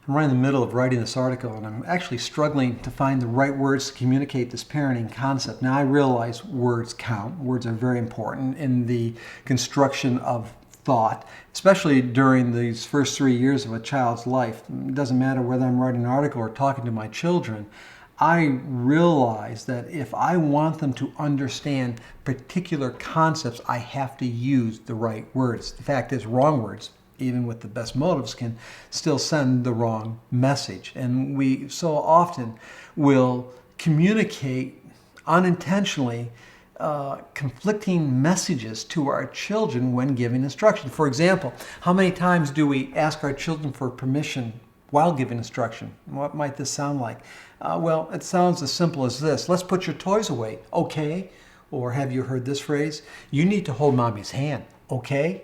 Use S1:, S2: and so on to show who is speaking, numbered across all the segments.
S1: I'm right in the middle of writing this article, and I'm actually struggling to find the right words to communicate this parenting concept. Now, I realize words count. Words are very important in the construction of thought, especially during these first 3 years of a child's life. It doesn't matter whether I'm writing an article or talking to my children. I realize that if I want them to understand particular concepts, I have to use the right words. The fact is, wrong words, even with the best motives, can still send the wrong message. And we so often will communicate unintentionally conflicting messages to our children when giving instruction. For example, how many times do we ask our children for permission while giving instruction? What might this sound like? Well, it sounds as simple as this. Let's put your toys away, okay? Or have you heard this phrase? You need to hold mommy's hand, okay?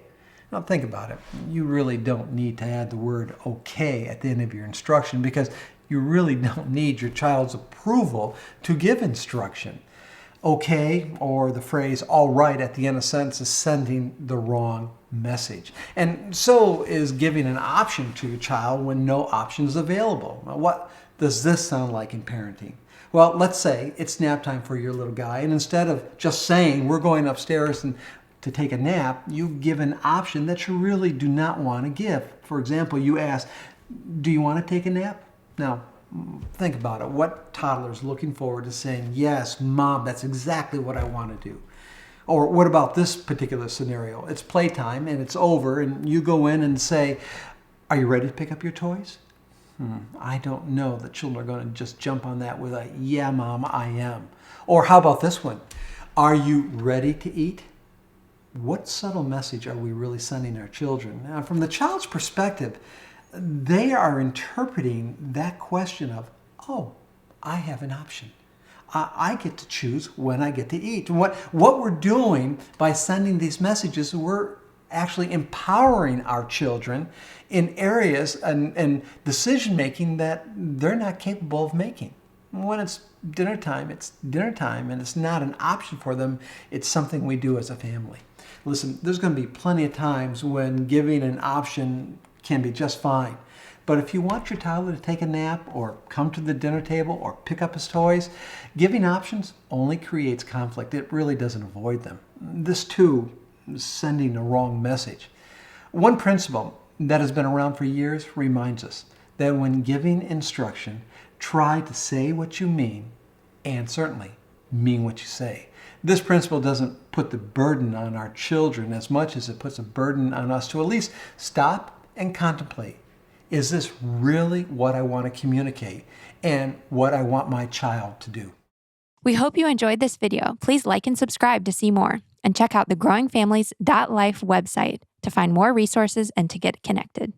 S1: Now think about it. You really don't need to add the word okay at the end of your instruction, because you really don't need your child's approval to give instruction. Okay, or the phrase all right at the end of a sentence, is sending the wrong message. And so is giving an option to your child when no option is available. Now, what does this sound like in parenting? Well, let's say it's nap time for your little guy, and instead of just saying we're going upstairs and to take a nap, you give an option that you really do not want to give. For example, you ask, do you want to take a nap? Now, think about it. What toddler is looking forward to saying, yes, Mom, that's exactly what I want to do? Or what about this particular scenario? It's playtime and it's over, and you go in and say, are you ready to pick up your toys? I don't know that children are going to just jump on that with a, yeah, Mom, I am. Or how about this one? Are you ready to eat? What subtle message are we really sending our children? Now, from the child's perspective, they are interpreting that question of, oh, I have an option. I get to choose when I get to eat. What we're doing by sending these messages, we're actually empowering our children in areas and decision making that they're not capable of making. When it's dinner time, and it's not an option for them. It's something we do as a family. Listen, there's going to be plenty of times when giving an option can be just fine. But if you want your toddler to take a nap or come to the dinner table or pick up his toys, giving options only creates conflict. It really doesn't avoid them. This too is sending a wrong message. One principle that has been around for years reminds us that when giving instruction, try to say what you mean and certainly mean what you say. This principle doesn't put the burden on our children as much as it puts a burden on us to at least stop and contemplate. Is this really what I want to communicate and what I want my child to do?
S2: We hope you enjoyed this video. Please like and subscribe to see more, and check out the growingfamilies.life website to find more resources and to get connected.